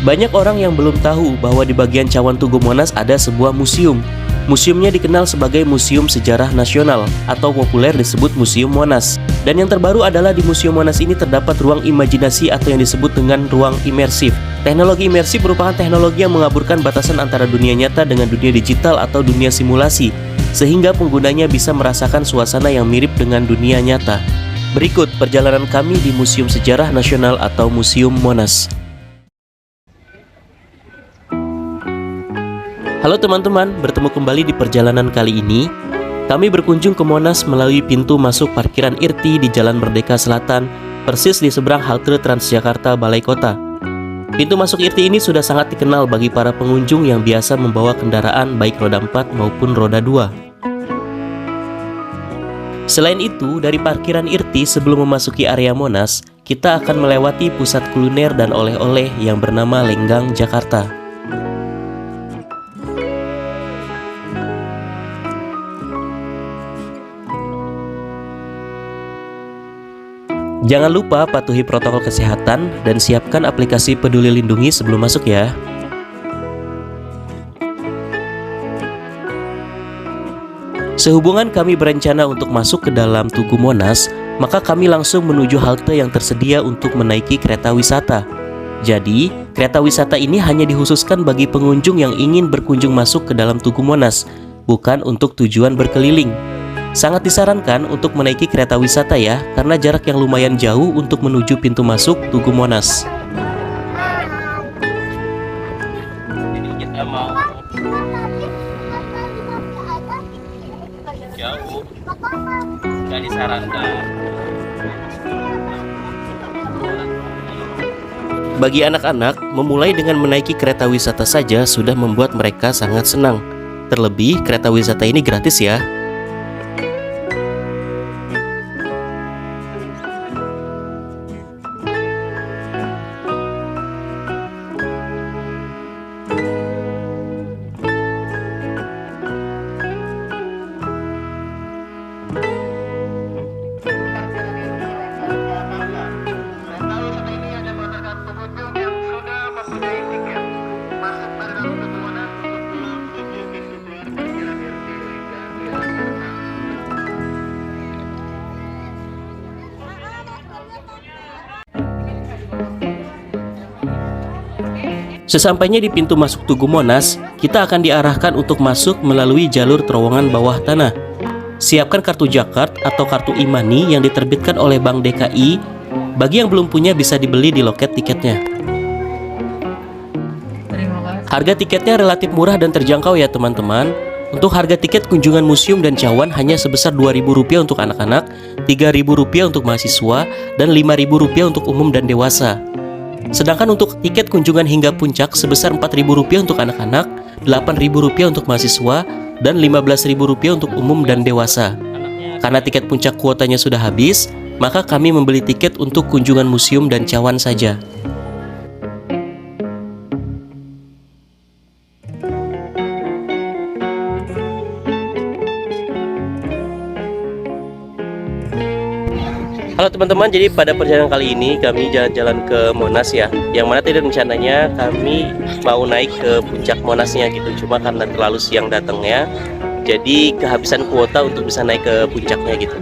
Banyak orang yang belum tahu bahwa di bagian cawan Tugu Monas ada sebuah museum. Museumnya dikenal sebagai Museum Sejarah Nasional atau populer disebut Museum Monas. Dan yang terbaru adalah di Museum Monas ini terdapat ruang imajinasi atau yang disebut dengan ruang imersif. Teknologi imersif merupakan teknologi yang mengaburkan batasan antara dunia nyata dengan dunia digital atau dunia simulasi, sehingga penggunanya bisa merasakan suasana yang mirip dengan dunia nyata. Berikut perjalanan kami di Museum Sejarah Nasional atau Museum Monas. Halo teman-teman, bertemu kembali di perjalanan kali ini. Kami berkunjung ke Monas melalui pintu masuk parkiran Irti di Jalan Merdeka Selatan, persis di seberang halte Transjakarta Balai Kota. Pintu masuk Irti ini sudah sangat dikenal bagi para pengunjung yang biasa membawa kendaraan baik roda 4 maupun roda 2. Selain itu, dari parkiran Irti sebelum memasuki area Monas, kita akan melewati pusat kuliner dan oleh-oleh yang bernama Lenggang Jakarta. Jangan lupa patuhi protokol kesehatan dan siapkan aplikasi Peduli Lindungi sebelum masuk ya. Sehubungan kami berencana untuk masuk ke dalam Tugu Monas, maka kami langsung menuju halte yang tersedia untuk menaiki kereta wisata. Jadi, kereta wisata ini hanya dikhususkan bagi pengunjung yang ingin berkunjung masuk ke dalam Tugu Monas, bukan untuk tujuan berkeliling. Sangat disarankan untuk menaiki kereta wisata ya, karena jarak yang lumayan jauh untuk menuju pintu masuk Tugu Monas. Jadi kita mau jauh, nggak disarankan. Bagi anak-anak, memulai dengan menaiki kereta wisata saja sudah membuat mereka sangat senang. Terlebih, kereta wisata ini gratis ya. Sesampainya di pintu masuk Tugu Monas, kita akan diarahkan untuk masuk melalui jalur terowongan bawah tanah. Siapkan kartu Jakart atau kartu e-money yang diterbitkan oleh Bank DKI. Bagi yang belum punya bisa dibeli di loket tiketnya. Harga tiketnya relatif murah dan terjangkau ya teman-teman. Untuk harga tiket kunjungan museum dan cawan hanya sebesar Rp2.000 untuk anak-anak, Rp3.000 untuk mahasiswa, dan Rp5.000 untuk umum dan dewasa. Sedangkan untuk tiket kunjungan hingga puncak sebesar Rp4.000 untuk anak-anak, Rp8.000 untuk mahasiswa, dan Rp15.000 untuk umum dan dewasa. Karena tiket puncak kuotanya sudah habis, maka kami membeli tiket untuk kunjungan museum dan cawan saja. Halo teman-teman, jadi pada perjalanan kali ini kami jalan-jalan ke Monas ya. Yang mana tadi rencananya kami mau naik ke puncak Monasnya gitu. Cuma karena terlalu siang datangnya, jadi kehabisan kuota untuk bisa naik ke puncaknya gitu.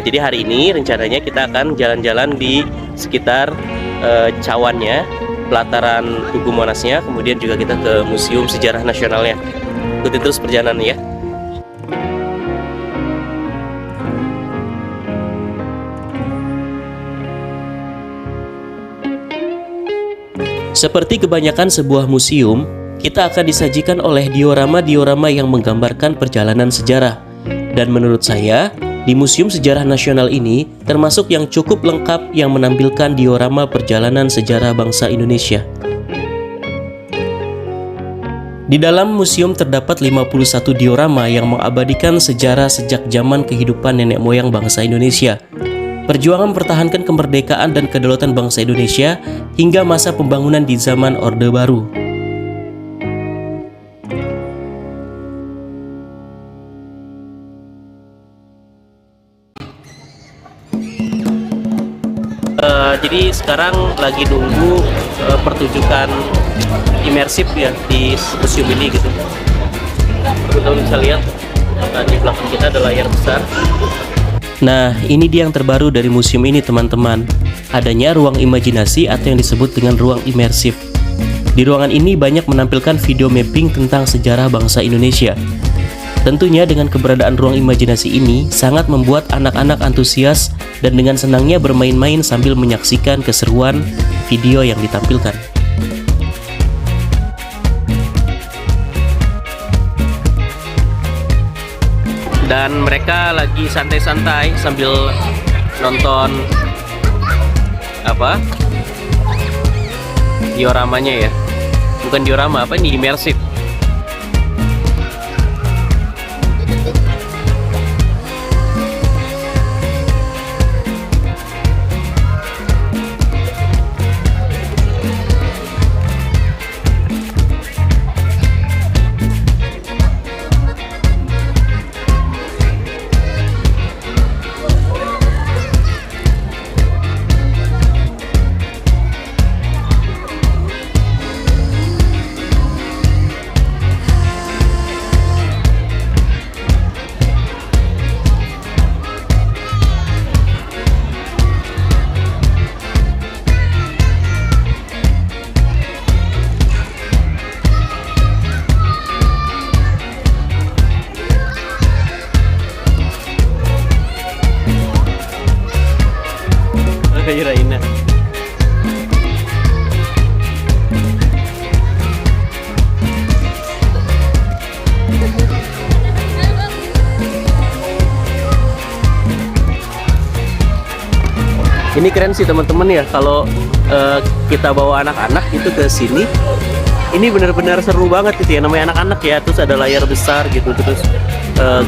Jadi hari ini rencananya kita akan jalan-jalan di sekitar cawannya, pelataran Tugu Monasnya, kemudian juga kita ke Museum Sejarah Nasionalnya. Ikuti terus perjalanan ya. Seperti kebanyakan sebuah museum, kita akan disajikan oleh diorama-diorama yang menggambarkan perjalanan sejarah. Dan menurut saya, di Museum Sejarah Nasional ini termasuk yang cukup lengkap yang menampilkan diorama perjalanan sejarah bangsa Indonesia. Di dalam museum terdapat 51 diorama yang mengabadikan sejarah sejak zaman kehidupan nenek moyang bangsa Indonesia, perjuangan mempertahankan kemerdekaan dan kedaulatan bangsa Indonesia hingga masa pembangunan di zaman Orde Baru. Jadi sekarang lagi nunggu pertunjukan imersif ya di museum ini gitu. Teman-teman bisa lihat di belakang kita ada layar besar. Nah, ini dia yang terbaru dari museum ini teman-teman. Adanya ruang imajinasi atau yang disebut dengan ruang imersif. Di ruangan ini banyak menampilkan video mapping tentang sejarah bangsa Indonesia. Tentunya dengan keberadaan ruang imajinasi ini sangat membuat anak-anak antusias dan dengan senangnya bermain-main sambil menyaksikan keseruan video yang ditampilkan. Dan mereka lagi santai-santai sambil nonton apa? Dioramanya ya. Bukan diorama, apa ini? Imersif. Kirainnya. Ini keren sih teman-teman ya, kalau kita bawa anak-anak itu ke sini. Ini benar-benar seru banget gitu ya, namanya anak-anak ya. Terus ada layar besar gitu, terus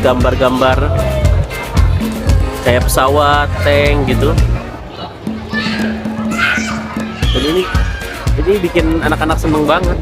gambar-gambar kayak pesawat, tank gitu. Dan ini bikin anak-anak seneng banget.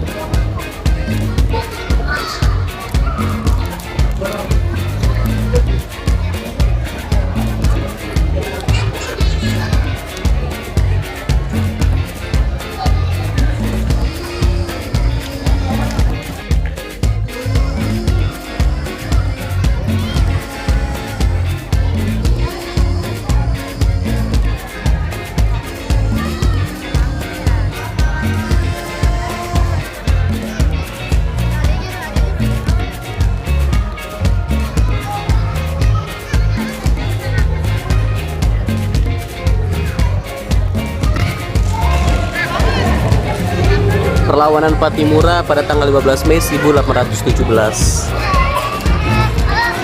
Perlawanan Patimura pada tanggal 15 Mei 1817.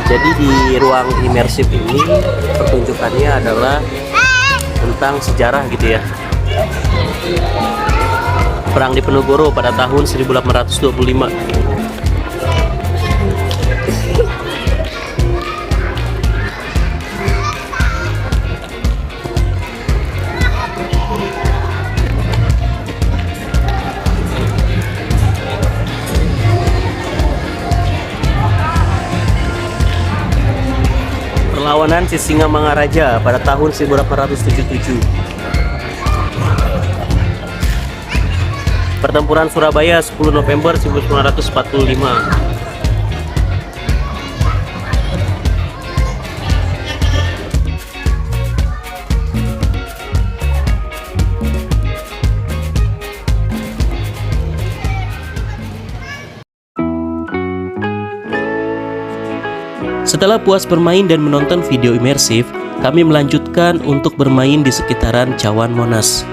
Jadi di ruang imersif ini pertunjukannya adalah tentang sejarah gitu ya. Perang Diponegoro pada tahun 1825. Perlawanan Sisingamangaraja pada tahun 1877. Pertempuran Surabaya 10 November 1945. Setelah puas bermain dan menonton video imersif, kami melanjutkan untuk bermain di sekitaran Cawan Monas.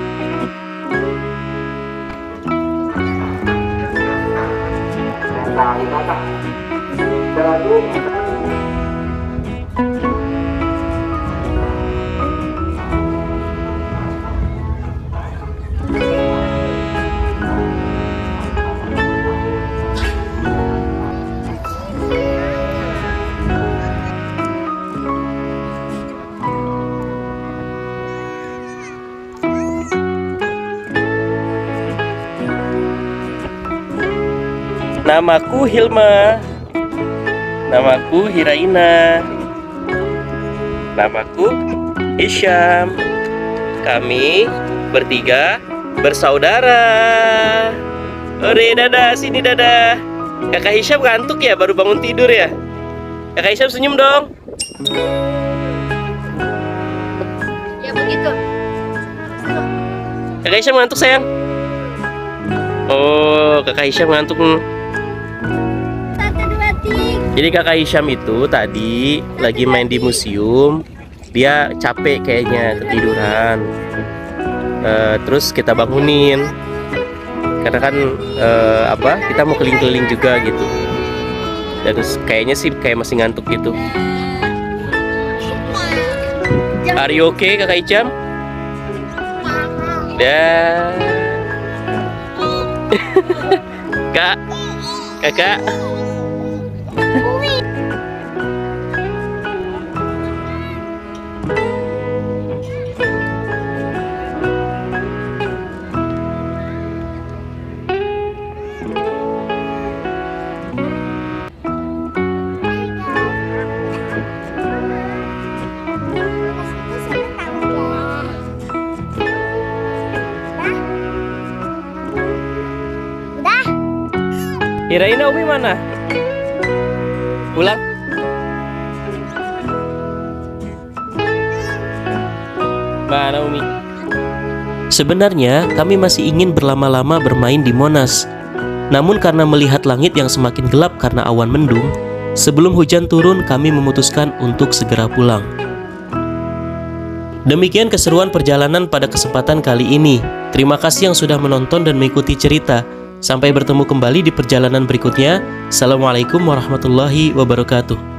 Namaku Hilma. Namaku Hiraina. Namaku Isyam. Kami bertiga bersaudara. Ore, dadah, sini dadah. Kakak Hisyam ngantuk ya, baru bangun tidur ya. Kakak Hisyam senyum dong. Ya begitu. Kakak Hisyam ngantuk sayang. Oh, Kakak Hisyam ngantuk. 1, 2, 3. Jadi Kakak Hisyam itu tadi lagi main di museum. Dia capek kayaknya, ketiduran. Terus kita bangunin. Karena kan kita mau keliling-keliling juga gitu. Dan terus kayaknya sih kayak masih ngantuk gitu. Are you okay, Kakak Hisyam? Dah. Kak, kakak. Kirain Umi mana? Pulang? Mana Umi? Sebenarnya kami masih ingin berlama-lama bermain di Monas. Namun karena melihat langit yang semakin gelap karena awan mendung, sebelum hujan turun kami memutuskan untuk segera pulang. Demikian keseruan perjalanan pada kesempatan kali ini. Terima kasih yang sudah menonton dan mengikuti cerita. Sampai bertemu kembali di perjalanan berikutnya. Assalamualaikum warahmatullahi wabarakatuh.